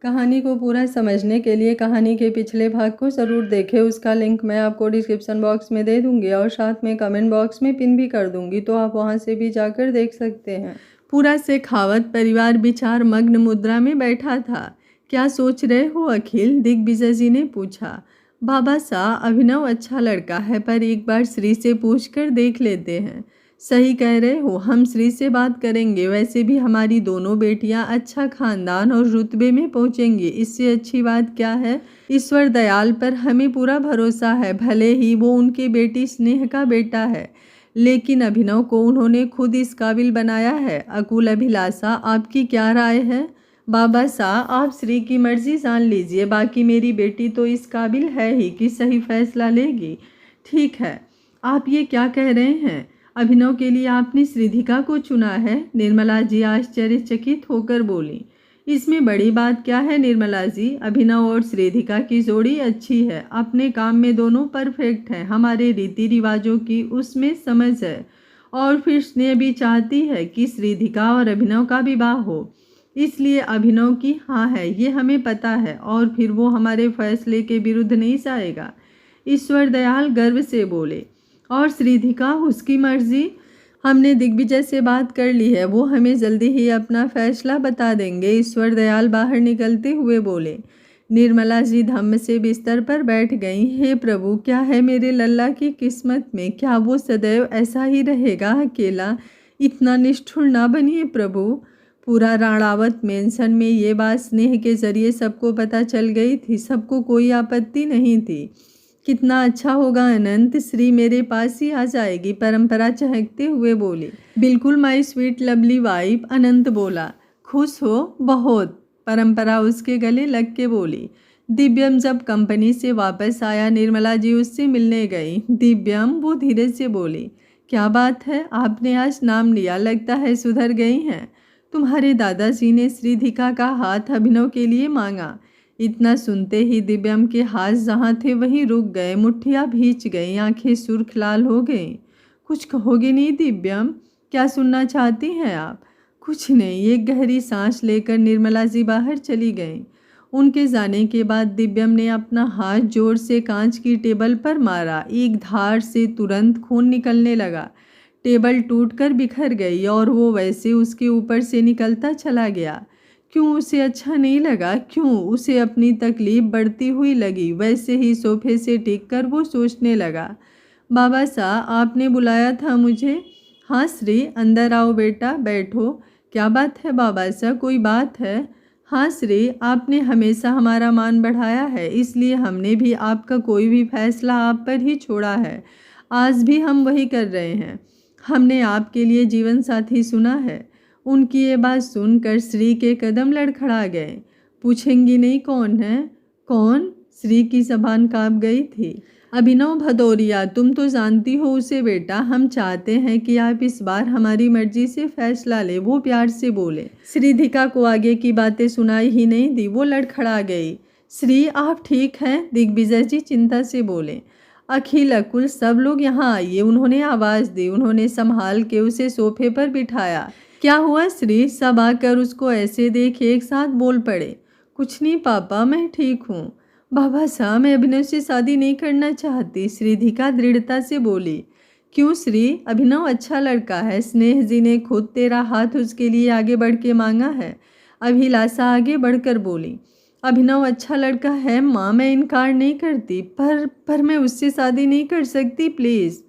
कहानी को पूरा समझने के लिए कहानी के पिछले भाग को ज़रूर देखें। उसका लिंक मैं आपको डिस्क्रिप्शन बॉक्स में दे दूंगी और साथ में कमेंट बॉक्स में पिन भी कर दूंगी, तो आप वहां से भी जाकर देख सकते हैं। पूरा शेखावत परिवार विचार मग्न मुद्रा में बैठा था। क्या सोच रहे हो अखिल? दिग्विजय जी ने पूछा। बाबा साहब, अभिनव अच्छा लड़का है, पर एक बार श्री से पूछ कर देख लेते हैं। सही कह रहे हो, हम श्री से बात करेंगे। वैसे भी हमारी दोनों बेटियां अच्छा खानदान और रुतबे में पहुंचेंगी, इससे अच्छी बात क्या है। ईश्वर दयाल पर हमें पूरा भरोसा है। भले ही वो उनके बेटी स्नेह का बेटा है, लेकिन अभिनव को उन्होंने खुद इस काबिल बनाया है। अकुल अभिलाषा, आपकी क्या राय है? बाबा साहब, आप श्री की मर्जी जान लीजिए। बाकी मेरी बेटी तो इस काबिल है ही कि सही फैसला लेगी। ठीक है, आप ये क्या कह रहे हैं? अभिनव के लिए आपने श्रीधिका को चुना है? निर्मला जी आश्चर्यचकित होकर बोली। इसमें बड़ी बात क्या है निर्मला जी? अभिनव और श्रीधिका की जोड़ी अच्छी है, अपने काम में दोनों परफेक्ट हैं। हमारे रीति रिवाजों की उसमें समझ है, और फिर स्नेह भी चाहती है कि श्रीधिका और अभिनव का विवाह हो, इसलिए अभिनव की हाँ है ये हमें पता है, और फिर वो हमारे फैसले के विरुद्ध नहीं जाएगा। ईश्वर दयाल गर्व से बोले। और श्रीधिका, उसकी मर्जी? हमने दिग्विजय से बात कर ली है, वो हमें जल्दी ही अपना फैसला बता देंगे। ईश्वर दयाल बाहर निकलते हुए बोले। निर्मला जी धम्म से बिस्तर पर बैठ गईं। हे प्रभु, क्या है मेरे लल्ला की किस्मत में? क्या वो सदैव ऐसा ही रहेगा अकेला? इतना निष्ठुर ना बनिए प्रभु। पूरा राणावत मेंशन में ये बात स्नेह के जरिए सबको पता चल गई थी। सबको कोई आपत्ति नहीं थी। कितना अच्छा होगा अनंत, श्री मेरे पास ही आ जाएगी, परंपरा चहकते हुए बोली। बिल्कुल माई स्वीट लवली वाइफ, अनंत बोला। खुश हो? बहुत, परंपरा उसके गले लग के बोली। दिव्यम जब कंपनी से वापस आया, निर्मला जी उससे मिलने गई। दिव्यम, वो धीरे से बोली। क्या बात है, आपने आज नाम लिया, लगता है सुधर गई हैं। तुम्हारे दादाजी ने श्रीधिका का हाथ अभिनव के लिए मांगा। इतना सुनते ही दिव्यम के हाथ जहाँ थे वहीं रुक गए, मुट्ठियाँ भींच गई, आंखें सुर्ख लाल हो गईं। कुछ कहोगे नहीं दिव्यम? क्या सुनना चाहती हैं आप? कुछ नहीं, एक गहरी सांस लेकर निर्मला जी बाहर चली गईं। उनके जाने के बाद दिव्यम ने अपना हाथ जोर से कांच की टेबल पर मारा। एक धार से तुरंत खून निकलने लगा। टेबल टूटकर बिखर गई और वो वैसे उसके ऊपर से निकलता चला गया। क्यों उसे अच्छा नहीं लगा? क्यों उसे अपनी तकलीफ बढ़ती हुई लगी? वैसे ही सोफे से टिक कर वो सोचने लगा। बाबा साहब, आपने बुलाया था मुझे? हाँ श्री, अंदर आओ बेटा, बैठो। क्या बात है बाबा साहब, कोई बात है? हाँ श्री, आपने हमेशा हमारा मान बढ़ाया है, इसलिए हमने भी आपका कोई भी फैसला आप पर ही छोड़ा है। आज भी हम वही कर रहे हैं। हमने आपके लिए जीवन साथी सुना है। उनकी ये बात सुनकर श्री के कदम लड़खड़ा गए। पूछेंगी नहीं कौन है? कौन? श्री की ज़बान कांप गई थी। अभिनव भदौरिया, तुम तो जानती हो उसे बेटा। हम चाहते हैं कि आप इस बार हमारी मर्जी से फैसला ले, वो प्यार से बोले। श्रीधिका को आगे की बातें सुनाई ही नहीं दी, वो लड़खड़ा गई। श्री, आप ठीक हैं? दिग्विजय जी चिंता से बोले। अखिल, अकुल, सब लोग यहाँ आइए, उन्होंने आवाज़ दी। उन्होंने संभाल के उसे सोफे पर बिठाया। क्या हुआ श्री? सब आकर उसको ऐसे देख एक साथ बोल पड़े। कुछ नहीं पापा, मैं ठीक हूँ। बाबा साहब, मैं अभिनव से शादी नहीं करना चाहती, श्रीधिका दृढ़ता से बोली। क्यों श्री? अभिनव अच्छा लड़का है, स्नेह जी ने खुद तेरा हाथ उसके लिए आगे बढ़ के मांगा है। अभिलाषा आगे बढ़कर बोली। अभिनव अच्छा लड़का है माँ, मैं इनकार नहीं करती, पर मैं उससे शादी नहीं कर सकती, प्लीज़।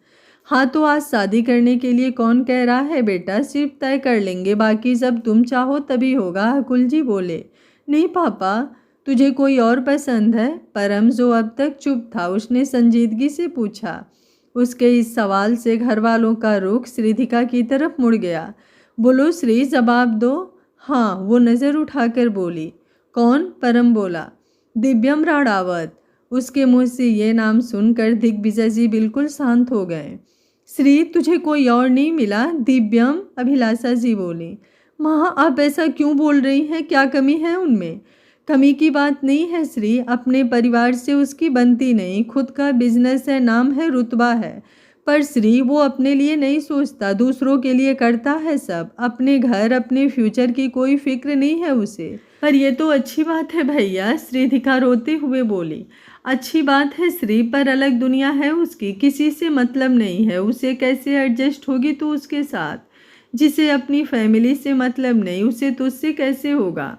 हाँ तो आज शादी करने के लिए कौन कह रहा है बेटा? सिर्फ तय कर लेंगे, बाकी जब तुम चाहो तभी होगा, अकुल जी बोले। नहीं पापा, तुझे कोई और पसंद है? परम, जो अब तक चुप था, उसने संजीदगी से पूछा। उसके इस सवाल से घर वालों का रुख श्रीधिका की तरफ मुड़ गया। बोलो श्री, जवाब दो। हाँ, वो नज़र उठाकर बोली। कौन? परम बोला। दिव्यम राणावत। उसके मुंह से ये नाम सुनकर दिग्विजय जी बिल्कुल शांत हो गए। श्री, तुझे कोई और नहीं मिला? दिव्यम, अभिलाषा जी बोली। माँ, आप ऐसा क्यों बोल रही हैं? क्या कमी है उनमें? कमी की बात नहीं है श्री, अपने परिवार से उसकी बनती नहीं, खुद का बिजनेस है, नाम है, रुतबा है। पर श्री, वो अपने लिए नहीं सोचता, दूसरों के लिए करता है सब। अपने घर, अपने फ्यूचर की कोई फिक्र नहीं है उसे। पर ये तो अच्छी बात है भैया, श्रीधिका रोते हुए बोली। अच्छी बात है श्री, पर अलग दुनिया है उसकी, किसी से मतलब नहीं है, उसे कैसे एडजस्ट होगी तू उसके साथ। जिसे अपनी फैमिली से मतलब नहीं, उसे तुझसे कैसे होगा।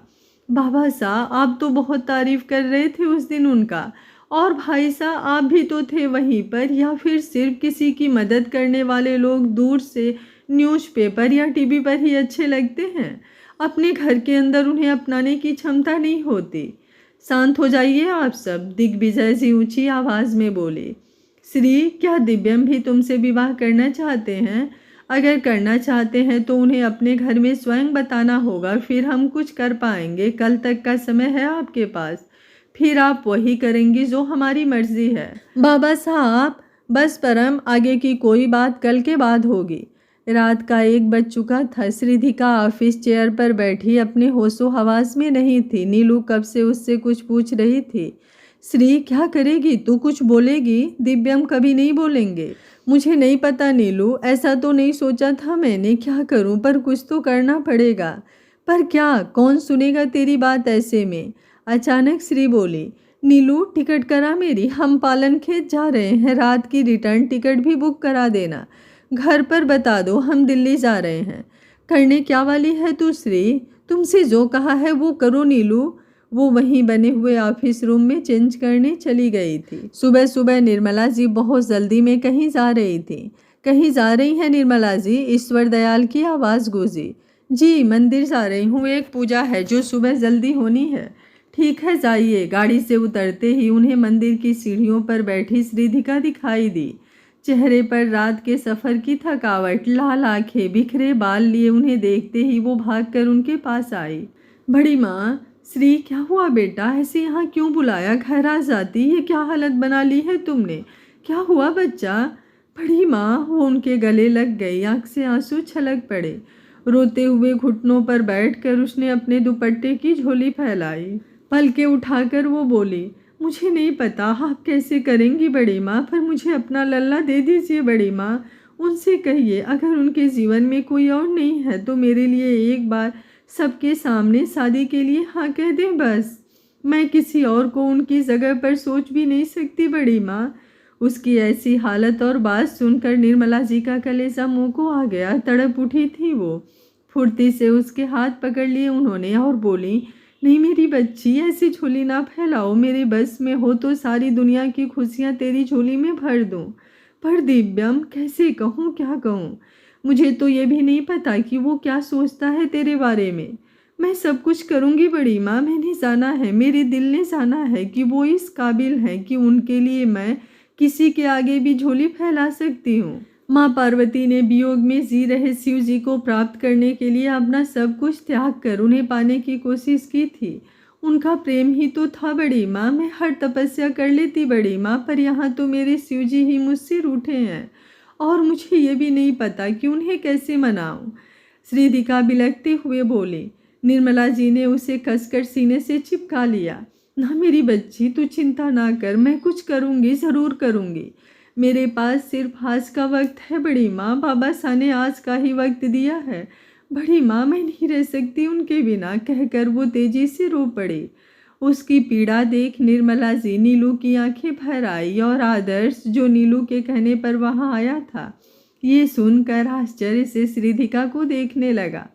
बाबा साहब आप तो बहुत तारीफ कर रहे थे उस दिन उनका, और भाई साहब आप भी तो थे वहीं पर, या फिर सिर्फ किसी की मदद करने वाले लोग दूर से न्यूज़पेपर या टीवी पर ही अच्छे लगते हैं, अपने घर के अंदर उन्हें अपनाने की क्षमता नहीं होती। शांत हो जाइए आप सब, दिग्विजय जी ऊंची आवाज़ में बोले। श्री, क्या दिव्यम भी तुमसे विवाह करना चाहते हैं? अगर करना चाहते हैं तो उन्हें अपने घर में स्वयं बताना होगा, फिर हम कुछ कर पाएंगे। कल तक का समय है आपके पास, फिर आप वही करेंगी जो हमारी मर्जी है। बाबा साहब बस परम, आगे की कोई बात कल के बाद होगी। रात का 1 बज चुका था। श्रीधिका ऑफिस चेयर पर बैठी अपने होशो हवास में नहीं थी। नीलू कब से उससे कुछ पूछ रही थी। श्री, क्या करेगी तू, कुछ बोलेगी? दिव्यम कभी नहीं बोलेंगे। मुझे नहीं पता नीलू, ऐसा तो नहीं सोचा था मैंने, क्या करूं, पर कुछ तो करना पड़ेगा। पर क्या, कौन सुनेगा तेरी बात ऐसे में? अचानक श्री बोली। नीलू टिकट करा मेरी, हम पालन खेत जा रहे हैं, रात की रिटर्न टिकट भी बुक करा देना। घर पर बता दो हम दिल्ली जा रहे हैं। करने क्या वाली है तू श्री, तुमसे जो कहा है वो करो नीलू। वो वहीं बने हुए ऑफिस रूम में चेंज करने चली गई थी। सुबह सुबह निर्मला जी बहुत जल्दी में कहीं जा रही थी। कहीं जा रही हैं निर्मला जी? ईश्वर दयाल की आवाज़ गूंजी। जी मंदिर जा रही हूँ, एक पूजा है जो सुबह जल्दी होनी है। ठीक है जाइए। गाड़ी से उतरते ही उन्हें मंदिर की सीढ़ियों पर बैठी श्रीधिका दिखाई दी। चेहरे पर रात के सफ़र की थकावट, लाल आंखें, बिखरे बाल लिए उन्हें देखते ही वो भागकर उनके पास आई। बड़ी माँ। श्री, क्या हुआ बेटा, ऐसे यहाँ क्यों बुलाया? घर आ जाती, ये क्या हालत बना ली है तुमने? क्या हुआ बच्चा? बड़ी माँ। वो उनके गले लग गई, आँख से आंसू छलक पड़े। रोते हुए घुटनों पर बैठकर उसने अपने दुपट्टे की झोली फैलाई। पलके उठाकर वो बोली, मुझे नहीं पता आप कैसे करेंगी बड़ी माँ, पर मुझे अपना लल्ला दे दीजिए बड़ी माँ। उनसे कहिए अगर उनके जीवन में कोई और नहीं है तो मेरे लिए एक बार सबके सामने शादी के लिए हाँ कह दें बस। मैं किसी और को उनकी जगह पर सोच भी नहीं सकती बड़ी माँ। उसकी ऐसी हालत और बात सुनकर निर्मला जी का कलेजा मुँह को आ गया। तड़प उठी थी वो। फुर्ती से उसके हाथ पकड़ लिए उन्होंने और बोली, नहीं मेरी बच्ची, ऐसी झोली ना फैलाओ। मेरे बस में हो तो सारी दुनिया की खुशियाँ तेरी झोली में भर दूँ, पर दिव्यम कैसे कहूँ, क्या कहूँ? मुझे तो ये भी नहीं पता कि वो क्या सोचता है तेरे बारे में। मैं सब कुछ करूँगी बड़ी माँ, मैंने जाना है, मेरे दिल ने जाना है कि वो इस काबिल है कि उनके लिए मैं किसी के आगे भी झोली फैला सकती हूँ। माँ पार्वती ने वियोग में जी रहे शिव जी को प्राप्त करने के लिए अपना सब कुछ त्याग कर उन्हें पाने की कोशिश की थी। उनका प्रेम ही तो था बड़ी माँ। मैं हर तपस्या कर लेती बड़ी माँ, पर यहाँ तो मेरे शिव जी ही मुझसे रूठे हैं और मुझे ये भी नहीं पता कि उन्हें कैसे मनाऊं। श्रीधिका बिलखते हुए बोली। निर्मला जी ने उसे कसकर सीने से चिपका लिया। ना मेरी बच्ची, तू चिंता ना कर, मैं कुछ करूँगी, ज़रूर करूँगी। मेरे पास सिर्फ आज का वक्त है बड़ी माँ, बाबा साहब ने आज का ही वक्त दिया है। बड़ी माँ मैं नहीं रह सकती उनके बिना, कहकर वो तेजी से रो पड़ी। उसकी पीड़ा देख निर्मला जी नीलू की आंखें भर आई और आदर्श जो नीलू के कहने पर वहाँ आया था, ये सुनकर आश्चर्य से श्रीधिका को देखने लगा।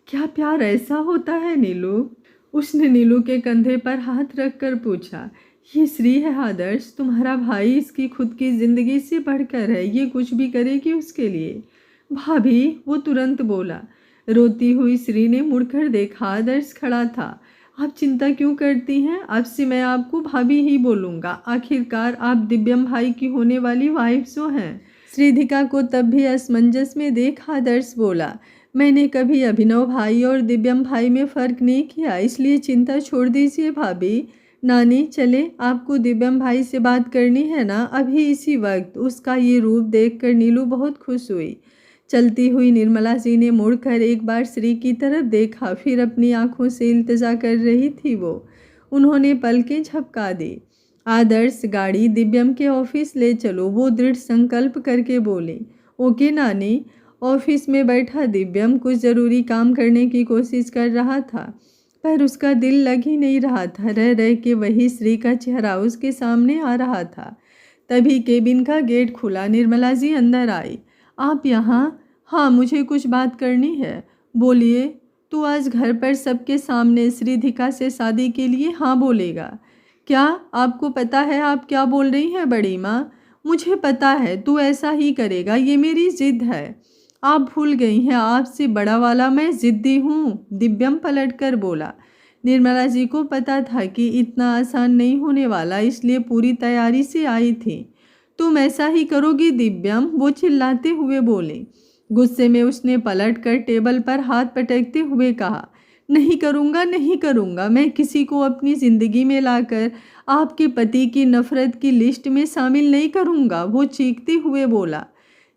क्या प्यार ऐसा होता है नीलू? उसने नीलू के कंधे पर हाथ रखकर पूछा। ये श्री है आदर्श, तुम्हारा भाई, इसकी खुद की जिंदगी से बढ़कर है, ये कुछ भी करेगी उसके लिए। भाभी, वो तुरंत बोला। रोती हुई श्री ने मुड़कर देखा, आदर्श खड़ा था। आप चिंता क्यों करती हैं? अब से मैं आपको भाभी ही बोलूँगा, आखिरकार आप दिव्यम भाई की होने वाली वाइफ जो हैं। श्रीधिका को तब भी असमंजस में देख आदर्श बोला, मैंने कभी अभिनव भाई और दिव्यम भाई में फ़र्क नहीं किया, इसलिए चिंता छोड़ दीजिए भाभी। नानी चले, आपको दिव्यम भाई से बात करनी है ना, अभी इसी वक्त। उसका ये रूप देखकर नीलू बहुत खुश हुई। चलती हुई निर्मला जी ने मुड़कर एक बार श्री की तरफ देखा, फिर अपनी आंखों से इल्तिजा कर रही थी वो। उन्होंने पलकें झपका दी। आदर्श, गाड़ी दिव्यम के ऑफिस ले चलो, वो दृढ़ संकल्प करके बोले। ओके नानी। ऑफिस में बैठा दिव्यम कुछ ज़रूरी काम करने की कोशिश कर रहा था। पर उसका दिल लग ही नहीं रहा था। रह रह के वही श्री का चेहरा उसके सामने आ रहा था। तभी केबिन का गेट खुला। निर्मला जी अंदर आई। आप यहाँ? हाँ, मुझे कुछ बात करनी है। बोलिए। तू आज घर पर सबके सामने श्रीधिका से शादी के लिए हाँ बोलेगा? क्या आपको पता है आप क्या बोल रही हैं बड़ी माँ? मुझे पता है तू ऐसा ही करेगा, ये मेरी जिद है। आप भूल गई हैं आपसे बड़ा वाला मैं जिद्दी हूँ, दिव्यम पलटकर बोला। निर्मला जी को पता था कि इतना आसान नहीं होने वाला, इसलिए पूरी तैयारी से आई थी। तुम ऐसा ही करोगी दिव्यम? वो चिल्लाते हुए बोले। गुस्से में उसने पलटकर टेबल पर हाथ पटकते हुए कहा, नहीं करूँगा, नहीं करूँगा। मैं किसी को अपनी ज़िंदगी में लाकर आपके पति की नफ़रत की लिस्ट में शामिल नहीं करूँगा, वो चीखते हुए बोला।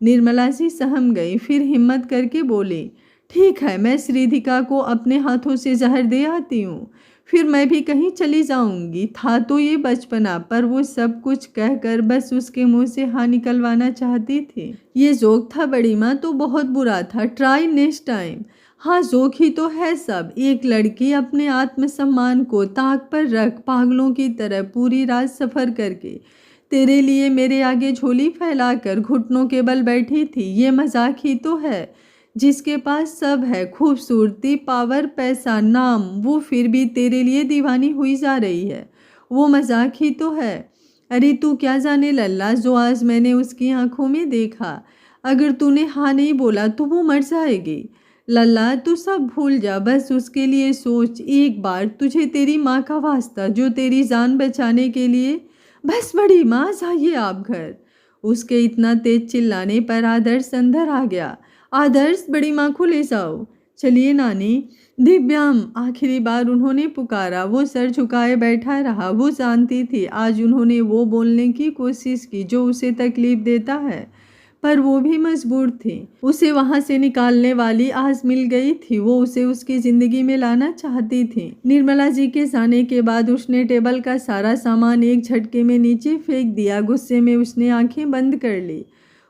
निर्मला जी सहम गई, फिर हिम्मत करके बोली, ठीक है, मैं श्रीधिका को अपने हाथों से जहर दे आती हूँ, फिर मैं भी कहीं चली जाऊंगी। था तो ये बचपना, पर वो सब कुछ कहकर बस उसके मुंह से हाँ निकलवाना चाहती थी। ये जोक था बड़ी माँ, तो बहुत बुरा था। Try next time. हाँ, जोक ही तो है सब। एक लड़की अपने आत्मसम्मान को ताक पर रख पागलों की तरह पूरी रात सफ़र करके तेरे लिए मेरे आगे झोली फैलाकर घुटनों के बल बैठी थी। ये मजाक ही तो है। जिसके पास सब है, खूबसूरती, पावर, पैसा, नाम, वो फिर भी तेरे लिए दीवानी हुई जा रही है। वो मजाक ही तो है। अरे तू क्या जाने लल्ला, जो आज मैंने उसकी आंखों में देखा। अगर तूने हाँ नहीं बोला तो वो मर जाएगी। लल्ला तू सब भूल जा, बस उसके लिए सोच एक बार। तुझे तेरी माँ का वास्ता, जो तेरी जान बचाने के लिए। बस बड़ी माँ, जाइए आप घर। उसके इतना तेज चिल्लाने पर आदर्श अंदर आ गया। आदर्श, बड़ी माँ को ले जाओ। चलिए नानी। दिव्यम, आखिरी बार उन्होंने पुकारा। वो सर झुकाए बैठा रहा। वो जानती थी आज उन्होंने वो बोलने की कोशिश की जो उसे तकलीफ देता है, पर वो भी मजबूर थी। उसे वहां से निकालने वाली आज मिल गई थी। वो उसे उसकी जिंदगी में लाना चाहती थी। निर्मला जी के जाने के बाद उसने टेबल का सारा सामान एक झटके में नीचे फेंक दिया। गुस्से में उसने आंखें बंद कर ली।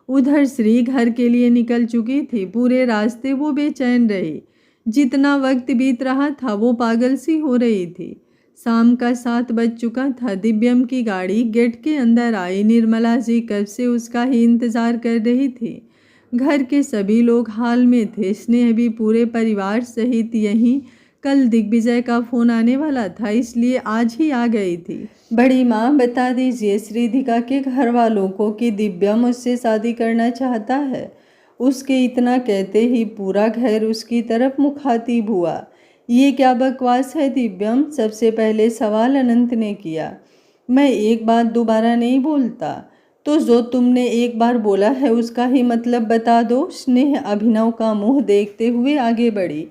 उधर श्री घर के लिए निकल चुकी थी। पूरे रास्ते वो बेचैन रही। जितना वक्त बीत रहा था वो पागल सी हो रही थी। शाम का 7 बज चुका था। दिव्यम की गाड़ी गेट के अंदर आई। निर्मला जी कब से उसका ही इंतजार कर रही थी। घर के सभी लोग हाल में थे। स्नेह भी पूरे परिवार सहित यहीं। कल दिग्विजय का फोन आने वाला था, इसलिए आज ही आ गई थी। बड़ी माँ, बता दीजिए श्रीधिका के घर वालों को कि दिव्यम उससे शादी करना चाहता है। उसके इतना कहते ही पूरा घर उसकी तरफ मुखातिब हुआ। ये क्या बकवास है दिव्यम? सबसे पहले सवाल अनंत ने किया। मैं एक बात दोबारा नहीं बोलता। तो जो तुमने एक बार बोला है उसका ही मतलब बता दो। स्नेह अभिनव का मुंह देखते हुए आगे बढ़ी।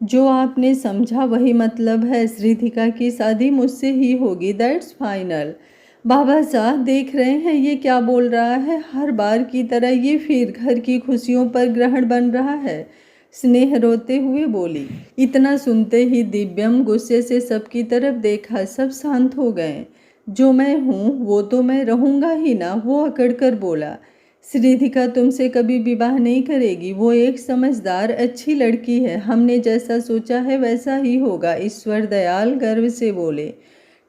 जो आपने समझा वही मतलब है। श्रीधिका की शादी मुझसे ही होगी, दैट्स फाइनल। बाबा साहब देख रहे हैं ये क्या बोल रहा है? हर बार की तरह ये फिर घर की खुशियों पर ग्रहण बन रहा है। स्नेह रोते हुए बोली। इतना सुनते ही दिव्यम गुस्से से सबकी तरफ देखा। सब शांत हो गए। जो मैं हूँ वो तो मैं रहूँगा ही ना, वो अकड़कर बोला। श्रीधिका तुमसे कभी विवाह नहीं करेगी। वो एक समझदार अच्छी लड़की है। हमने जैसा सोचा है वैसा ही होगा। ईश्वर दयाल गर्व से बोले।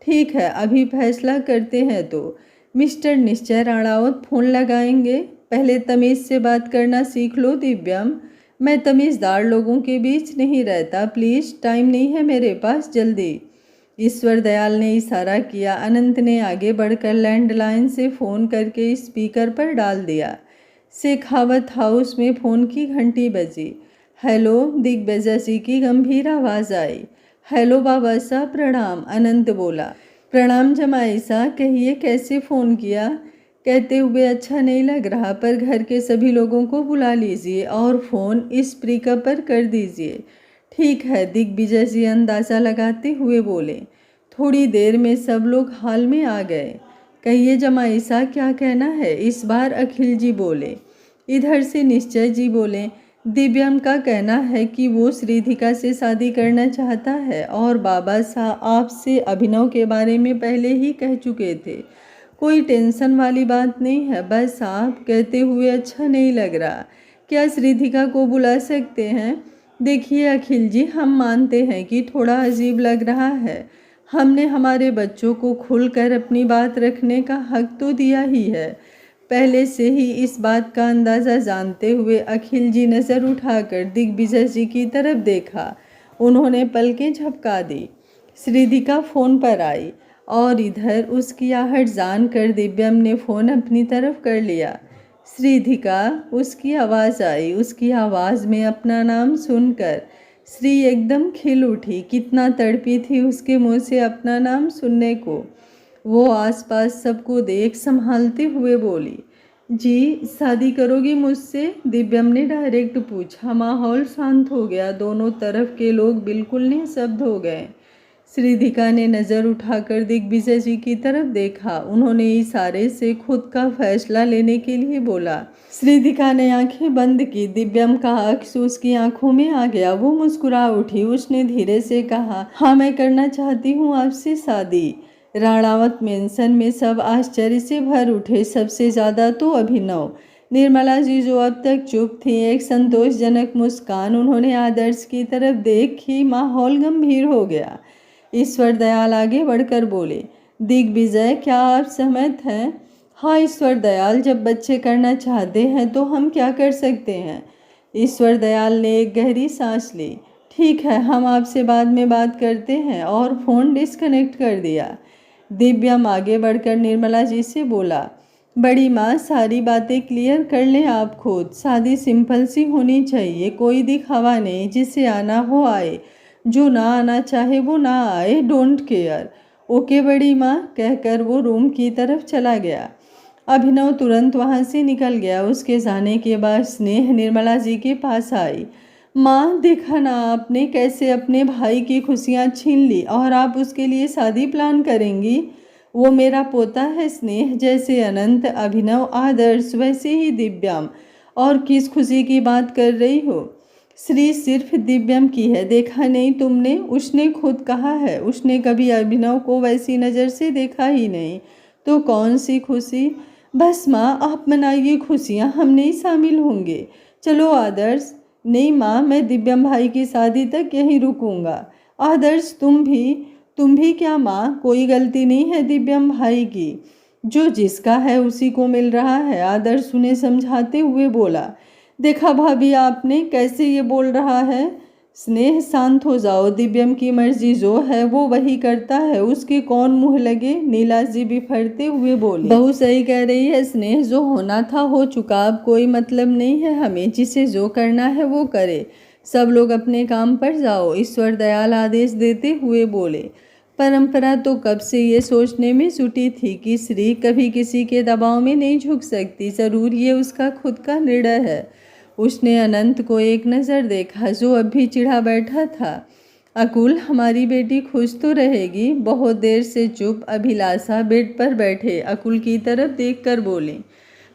ठीक है, अभी फैसला करते हैं तो। मिस्टर निश्चय राणावत फोन लगाएंगे। पहले तमीज़ से बात करना सीख लो दिव्यम। मैं तमीज़दार लोगों के बीच नहीं रहता। प्लीज़, टाइम नहीं है मेरे पास, जल्दी। ईश्वर दयाल ने इशारा किया। अनंत ने आगे बढ़कर लैंडलाइन से फ़ोन करके स्पीकर पर डाल दिया। शेखावत हाउस में फ़ोन की घंटी बजी। हेलो, दिग्विजय जी की गंभीर आवाज़ आई। हेलो बाबा साहब, प्रणाम। अनंत बोला। प्रणाम जमाई साहब, कहिए कैसे फ़ोन किया? कहते हुए अच्छा नहीं लग रहा, पर घर के सभी लोगों को बुला लीजिए और फ़ोन इस स्पीकर पर कर दीजिए। ठीक है, दिग्विजय जी अंदाज़ा लगाते हुए बोले। थोड़ी देर में सब लोग हॉल में आ गए। कहिए जमाई साहब, क्या कहना है? इस बार अखिल जी बोले। इधर से निश्चय जी बोले। दिव्यम का कहना है कि वो श्रीधिका से शादी करना चाहता है और बाबा साहब आपसे अभिनव के बारे में पहले ही कह चुके थे। कोई टेंशन वाली बात नहीं है। बस आप कहते हुए अच्छा नहीं लग रहा। क्या श्रीधिका को बुला सकते हैं? देखिए अखिल जी, हम मानते हैं कि थोड़ा अजीब लग रहा है। हमने हमारे बच्चों को खुलकर अपनी बात रखने का हक तो दिया ही है। पहले से ही इस बात का अंदाज़ा जानते हुए अखिल जी नज़र उठाकर दिग्विजय जी की तरफ देखा। उन्होंने पलकें झपका दी। श्रीधिका फ़ोन पर आई और इधर उसकी आहट जानकर दिव्यम ने फ़ोन अपनी तरफ कर लिया। श्रीधिका, उसकी आवाज़ आई। उसकी आवाज़ में अपना नाम सुनकर श्री एकदम खिल उठी। कितना तड़पी थी उसके मुंह से अपना नाम सुनने को। वो आसपास सबको देख संभालते हुए बोली, जी शादी करोगी मुझसे? दिव्यम ने डायरेक्ट पूछा। माहौल शांत हो गया। दोनों तरफ के लोग बिल्कुल निःशब्द हो गए। श्रीधिका ने नज़र उठाकर दिग्विजय जी की तरफ देखा। उन्होंने इशारे से खुद का फैसला लेने के लिए बोला। श्रीधिका ने आंखें बंद की। दिव्यम का अक्स उसकी आंखों में आ गया। वो मुस्कुरा उठी। उसने धीरे से कहा, हाँ मैं करना चाहती हूँ आपसे शादी। राणावत मेंशन में सब आश्चर्य से भर उठे, सबसे ज़्यादा तो अभिनव। निर्मला जी जो अब तक चुप थी, एक संतोषजनक मुस्कान उन्होंने आदर्श की तरफ देखी। माहौल गंभीर हो गया। ईश्वर दयाल आगे बढ़कर बोले, दिग्विजय क्या आप सहमत हैं? हाँ ईश्वर दयाल, जब बच्चे करना चाहते हैं तो हम क्या कर सकते हैं। ईश्वर दयाल ने एक गहरी सांस ली। ठीक है, हम आपसे बाद में बात करते हैं, और फ़ोन डिस्कनेक्ट कर दिया। दिव्यम आगे बढ़कर निर्मला जी से बोला, बड़ी माँ सारी बातें क्लियर कर लें आप खुद। शादी सिंपल सी होनी चाहिए, कोई दिखावा नहीं। जिसे आना हो आए, जो ना आना चाहे वो ना आए, डोंट केयर। ओके बड़ी माँ, कहकर वो रूम की तरफ चला गया। अभिनव तुरंत वहाँ से निकल गया। उसके जाने के बाद स्नेह निर्मला जी के पास आई। माँ देखा ना आपने कैसे अपने भाई की खुशियाँ छीन ली, और आप उसके लिए शादी प्लान करेंगी। वो मेरा पोता है स्नेह, जैसे अनंत, अभिनव, आदर्श, वैसे ही दिव्यम। और किस खुशी की बात कर रही हो? श्री सिर्फ दिव्यम की है, देखा नहीं तुमने? उसने खुद कहा है उसने कभी अभिनव को वैसी नज़र से देखा ही नहीं। तो कौन सी खुशी? बस माँ आप मनाइए खुशियाँ, हम नहीं शामिल होंगे। चलो आदर्श। नहीं माँ, मैं दिव्यम भाई की शादी तक यहीं रुकूंगा। आदर्श तुम भी क्या माँ? कोई गलती नहीं है दिव्यम भाई की, जो जिसका है उसी को मिल रहा है। आदर्श उन्हें समझाते हुए बोला। देखा भाभी आपने कैसे ये बोल रहा है। स्नेह शांत हो जाओ, दिव्यम की मर्जी जो है वो वही करता है, उसके कौन मुंह लगे। नीला जी बिफरते हुए बोले, बहू सही कह रही है स्नेह, जो होना था हो चुका, अब कोई मतलब नहीं है हमें। जिसे जो करना है वो करे। सब लोग अपने काम पर जाओ, ईश्वर दयाल आदेश देते हुए बोले। परंपरा तो कब से ये सोचने में जुटी थी कि श्री कभी किसी के दबाव में नहीं झुक सकती। ज़रूर ये उसका खुद का निर्णय है। उसने अनंत को एक नज़र देखा, जो अब भी चिढ़ा बैठा था। अकुल, हमारी बेटी खुश तो रहेगी। बहुत देर से चुप अभिलाषा बेड पर बैठे अकुल की तरफ देखकर बोली,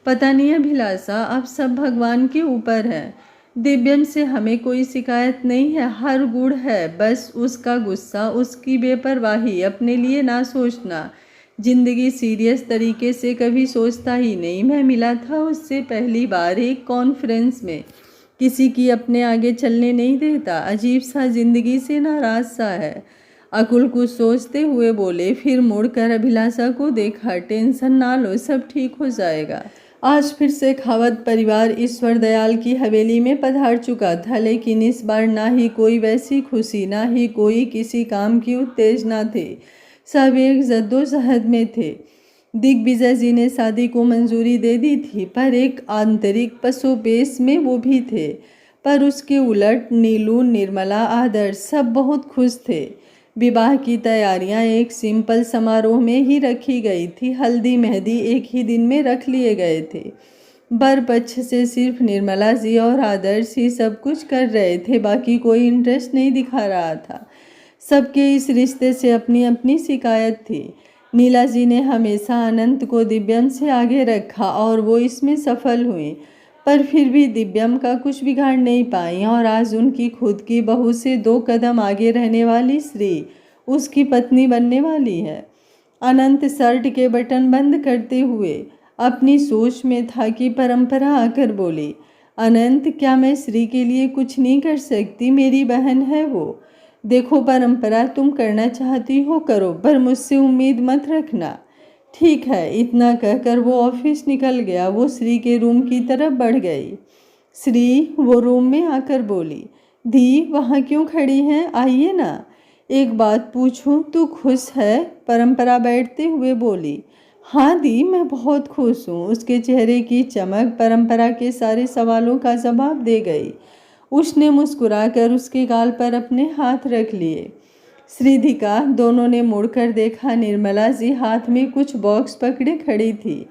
पता नहीं अभिलाषा, अब सब भगवान के ऊपर है। दिव्यम से हमें कोई शिकायत नहीं है, हर गुण है, बस उसका गुस्सा, उसकी बेपरवाही, अपने लिए ना सोचना। जिंदगी सीरियस तरीके से कभी सोचता ही नहीं। मैं मिला था उससे पहली बार एक कॉन्फ्रेंस में। किसी की अपने आगे चलने नहीं देता, अजीब सा जिंदगी से नाराज सा है। अकुल कुछ सोचते हुए बोले, फिर मुड़कर अभिलाषा को देखा, टेंशन ना लो, सब ठीक हो जाएगा। आज फिर से खावत परिवार ईश्वर दयाल की हवेली में पधार चुका था, लेकिन इस बार ना ही कोई वैसी खुशी, ना ही कोई किसी काम की उत्तेजना थी। सब एक जद्दोजहद में थे। दिग्विजय जी ने शादी को मंजूरी दे दी थी, पर एक आंतरिक पसोपेश में वो भी थे। पर उसके उलट नीलू, निर्मला, आदर्श सब बहुत खुश थे। विवाह की तैयारियां एक सिंपल समारोह में ही रखी गई थी। हल्दी मेहंदी एक ही दिन में रख लिए गए थे। बर पक्ष से सिर्फ निर्मला जी और आदर्श ही सब कुछ कर रहे थे, बाकी कोई इंटरेस्ट नहीं दिखा रहा था। सबके इस रिश्ते से अपनी अपनी शिकायत थी। नीला जी ने हमेशा अनंत को दिव्यम से आगे रखा और वो इसमें सफल हुई, पर फिर भी दिव्यम का कुछ बिगाड़ नहीं पाई। और आज उनकी खुद की बहू से 2 कदम आगे रहने वाली श्री उसकी पत्नी बनने वाली है। अनंत शर्ट के बटन बंद करते हुए अपनी सोच में था कि परंपरा आकर बोली, अनंत, क्या मैं श्री के लिए कुछ नहीं कर सकती? मेरी बहन है वो। देखो परंपरा, तुम करना चाहती हो करो, पर मुझसे उम्मीद मत रखना। ठीक है। इतना कहकर वो ऑफिस निकल गया। वो श्री के रूम की तरफ बढ़ गई। श्री वो रूम में आकर बोली, दी वहाँ क्यों खड़ी हैं? आइए ना, एक बात पूछूं, तू खुश है? परंपरा बैठते हुए बोली, हाँ दी, मैं बहुत खुश हूँ। उसके चेहरे की चमक परंपरा के सारे सवालों का जवाब दे गई। उसने मुस्कुराकर उसके गाल पर अपने हाथ रख लिए। श्रीधिका, दोनों ने मुड़कर देखा। निर्मला जी हाथ में कुछ बॉक्स पकड़े खड़ी थी।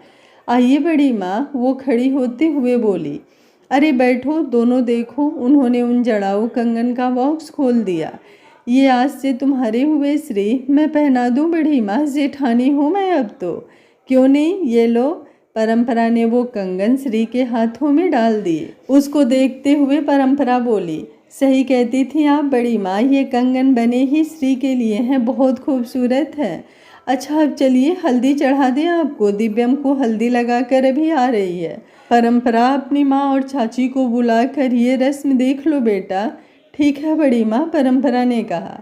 आइए बड़ी माँ, वो खड़ी होते हुए बोली। अरे बैठो, दोनों देखो। उन्होंने उन जड़ाऊ कंगन का बॉक्स खोल दिया। ये आज से तुम्हारे हुए श्री, मैं पहना दूं बड़ी माँ, जेठानी हूँ मैं अब तो। क्यों नहीं, ये लो। परंपरा ने वो कंगन श्री के हाथों में डाल दिए। उसको देखते हुए परंपरा बोली, सही कहती थी आप बड़ी माँ, ये कंगन बने ही श्री के लिए हैं, बहुत खूबसूरत है। अच्छा अब चलिए हल्दी चढ़ा दें आपको, दिव्यम को हल्दी लगाकर अभी आ रही है। परंपरा, अपनी माँ और चाची को बुलाकर ये रस्म देख लो बेटा। ठीक है बड़ी माँ, परंपरा ने कहा।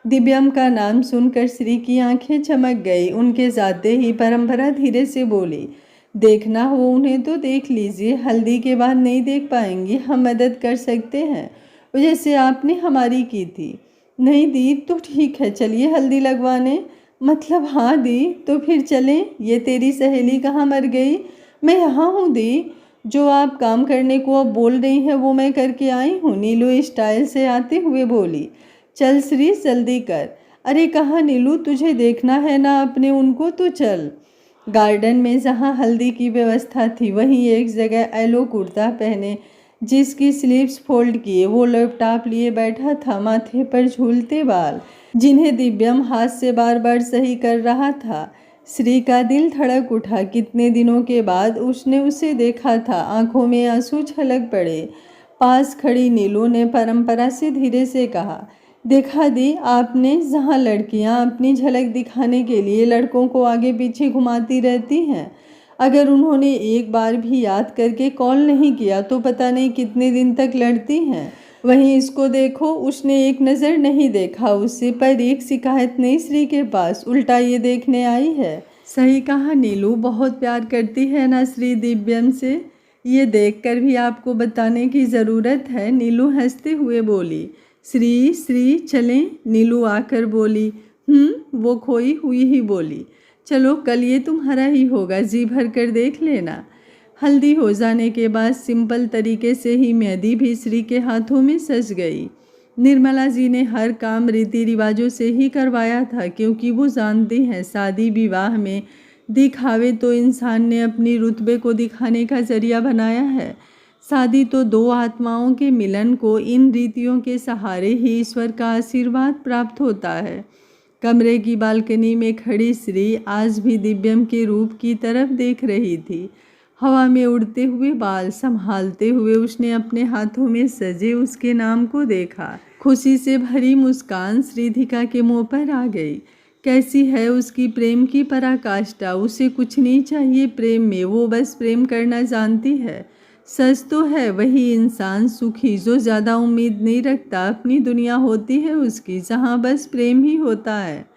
दिव्यम का नाम सुनकर श्री की आंखें चमक गई। उनके जाते ही परंपरा धीरे से बोली, देखना हो उन्हें तो देख लीजिए, हल्दी के बाद नहीं देख पाएंगी, हम मदद कर सकते हैं, जैसे आपने हमारी की थी। नहीं दी, तो ठीक है, चलिए हल्दी लगवाने। मतलब हाँ दी, तो फिर चलें। ये तेरी सहेली कहाँ मर गई? मैं यहाँ हूँ दी। जो आप काम करने को अब बोल रही हैं वो मैं करके आई हूँ, नीलू स्टाइल से आते हुए बोली। चल श्री, जल्दी कर। अरे कहाँ नीलू, तुझे देखना है ना अपने उनको, तो चल। गार्डन में जहाँ हल्दी की व्यवस्था थी वहीं एक जगह येलो कुर्ता पहने, जिसकी स्लीव्स फोल्ड किए, वो लैपटॉप लिए बैठा था, माथे पर झूलते बाल, जिन्हें दिव्यम हाथ से बार बार सही कर रहा था। श्री का दिल धड़क उठा। कितने दिनों के बाद उसने उसे देखा था। आंखों में आंसू छलक पड़े। पास खड़ी नीलू ने परंपरा से धीरे से कहा, देखा दी आपने, जहाँ लड़कियाँ अपनी झलक दिखाने के लिए लड़कों को आगे पीछे घुमाती रहती हैं, अगर उन्होंने एक बार भी याद करके कॉल नहीं किया तो पता नहीं कितने दिन तक लड़ती हैं। वहीं इसको देखो, उसने एक नज़र नहीं देखा उससे, पर एक शिकायत नहीं श्री के पास, उल्टा ये देखने आई है। सही कहा नीलू, बहुत प्यार करती है ना श्री दिव्यम से, ये देखकर भी आपको बताने की ज़रूरत है। नीलू हंसते हुए बोली। श्री श्री चलें, नीलू आकर बोली। वो खोई हुई ही बोली, चलो कल ये तुम्हारा ही होगा, जी भर कर देख लेना। हल्दी हो जाने के बाद सिंपल तरीके से ही मेहंदी भी श्री के हाथों में सज गई। निर्मला जी ने हर काम रीति रिवाजों से ही करवाया था, क्योंकि वो जानती हैं शादी विवाह में दिखावे तो इंसान ने अपनी रुतबे को दिखाने का जरिया बनाया है। शादी तो दो आत्माओं के मिलन को इन रीतियों के सहारे ही ईश्वर का आशीर्वाद प्राप्त होता है। कमरे की बालकनी में खड़ी श्री आज भी दिव्यम के रूप की तरफ देख रही थी। हवा में उड़ते हुए बाल संभालते हुए उसने अपने हाथों में सजे उसके नाम को देखा। खुशी से भरी मुस्कान श्रीधिका के मुंह पर आ गई। कैसी है उसकी प्रेम की पराकाष्ठा। उसे कुछ नहीं चाहिए प्रेम में, वो बस प्रेम करना जानती है। सच तो है वही इंसान सुखी जो ज़्यादा उम्मीद नहीं रखता। अपनी दुनिया होती है उसकी, जहाँ बस प्रेम ही होता है।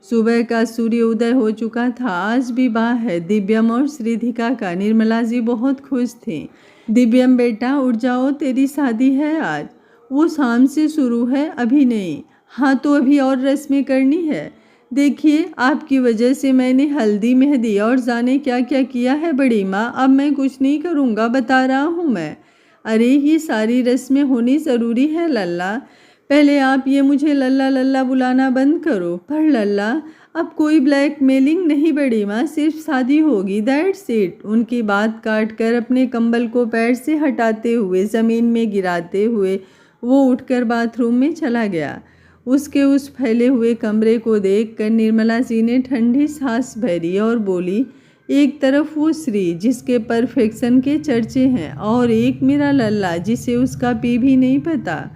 सुबह का सूर्य उदय हो चुका था। आज विवाह है दिव्यम और श्रीधिका का। निर्मला जी बहुत खुश थीं। दिव्यम बेटा उठ जाओ, तेरी शादी है आज। वो शाम से शुरू है, अभी नहीं। हाँ तो अभी और रस्में करनी है। देखिए आपकी वजह से मैंने हल्दी मेहंदी और जाने क्या क्या किया है बड़ी माँ, अब मैं कुछ नहीं करूँगा, बता रहा हूँ मैं। अरे ये सारी रस्में होनी ज़रूरी है लल्ला। पहले आप ये मुझे लल्ला लल्ला बुलाना बंद करो। पर लल्ला अब कोई ब्लैकमेलिंग नहीं बड़ी माँ, सिर्फ शादी होगी, दैट्स इट। उनकी बात काट कर अपने कंबल को पैर से हटाते हुए ज़मीन में गिराते हुए वो उठकर बाथरूम में चला गया। उसके उस फैले हुए कमरे को देखकर निर्मला जी ने ठंडी सांस भरी और बोली, एक तरफ वो श्री जिसके परफेक्शन के चर्चे हैं, और एक मेरा लल्ला जिसे उसका पी भी नहीं पता।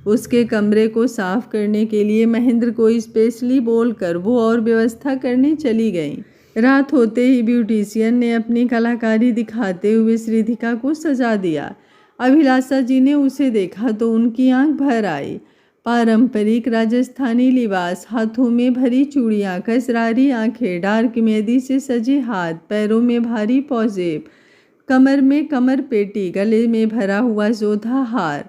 उसके कमरे को साफ करने के लिए महेंद्र को स्पेशली बोलकर वो और व्यवस्था करने चली गई। रात होते ही ब्यूटिशियन ने अपनी कलाकारी दिखाते हुए श्रीधिका को सजा दिया। अभिलाषा जी ने उसे देखा तो उनकी आंख भर आई। पारंपरिक राजस्थानी लिबास, हाथों में भरी चूड़ियाँ, कसरारी आंखें, डार्क मेहंदी से सजे हाथ, पैरों में भारी पौजेब, कमर में कमर पेटी, गले में भरा हुआ जोधा हार।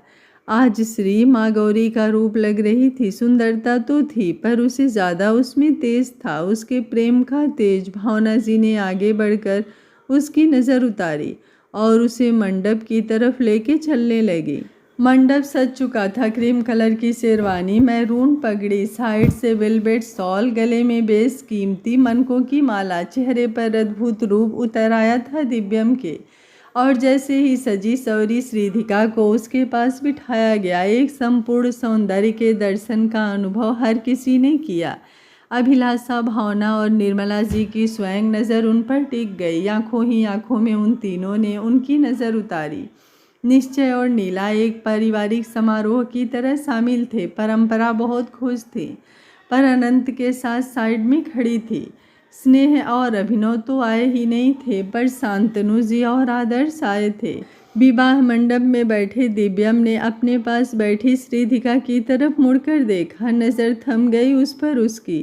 आज श्री माँ गौरी का रूप लग रही थी। सुंदरता तो थी पर उसे ज़्यादा उसमें तेज था उसके प्रेम का तेज। भावना जी ने आगे बढ़कर उसकी नज़र उतारी और उसे मंडप की तरफ लेके चलने लगी। मंडप सज चुका था। क्रीम कलर की शेरवानी, मैरून पगड़ी, साइड से वेलवेट शॉल, गले में बेस कीमती मनकों की माला, चेहरे पर अद्भुत रूप उतर आया था दिव्यम के। और जैसे ही सजी सवरी श्रीधिका को उसके पास बिठाया गया, एक संपूर्ण सौंदर्य के दर्शन का अनुभव हर किसी ने किया। अभिलाषा, भावना और निर्मला जी की स्वयं नज़र उन पर टिक गई। आंखों ही आंखों में उन तीनों ने उनकी नज़र उतारी। निश्चय और नीला एक पारिवारिक समारोह की तरह शामिल थे। परंपरा बहुत खुश थी पर अनंत के साथ साइड में खड़ी थी। स्नेह और अभिनव तो आए ही नहीं थे पर शांतनु जी और आदर्श आए थे। विवाह मंडप में बैठे दिव्यम ने अपने पास बैठी श्रीधिका की तरफ मुड़कर देखा। नज़र थम गई उस पर उसकी।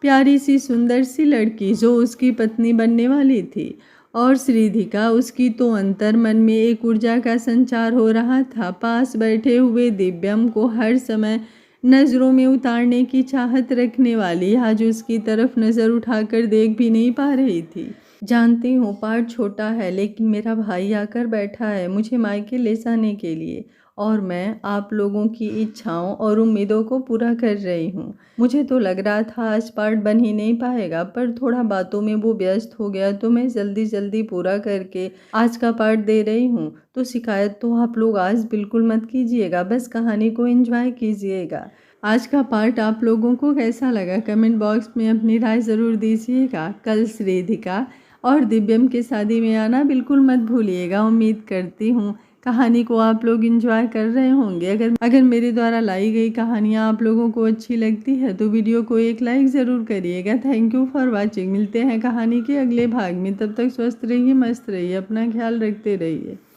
प्यारी सी सुंदर सी लड़की जो उसकी पत्नी बनने वाली थी। और श्रीधिका, उसकी तो अंतर मन में एक ऊर्जा का संचार हो रहा था। पास बैठे हुए दिव्यम को हर समय नज़रों में उतारने की चाहत रखने वाली आज उसकी तरफ नज़र उठाकर देख भी नहीं पा रही थी। जानती हूँ पार्ट छोटा है लेकिन मेरा भाई आकर बैठा है मुझे मायके ले जाने के लिए और मैं आप लोगों की इच्छाओं और उम्मीदों को पूरा कर रही हूँ। मुझे तो लग रहा था आज पार्ट बन ही नहीं पाएगा पर थोड़ा बातों में वो व्यस्त हो गया तो मैं जल्दी जल्दी पूरा करके आज का पार्ट दे रही हूँ। तो शिकायत तो आप लोग आज बिल्कुल मत कीजिएगा, बस कहानी को एंजॉय कीजिएगा। आज का पार्ट आप लोगों को कैसा लगा कमेंट बॉक्स में अपनी राय ज़रूर दीजिएगा। कल श्रीधिका और दिव्यम के शादी में आना बिल्कुल मत भूलिएगा। उम्मीद करती हूँ कहानी को आप लोग एंजॉय कर रहे होंगे। अगर मेरे द्वारा लाई गई कहानियाँ आप लोगों को अच्छी लगती है तो वीडियो को एक लाइक ज़रूर करिएगा। Thank you for watching. मिलते हैं कहानी के अगले भाग में, तब तक स्वस्थ रहिए, मस्त रहिए, अपना ख्याल रखते रहिए।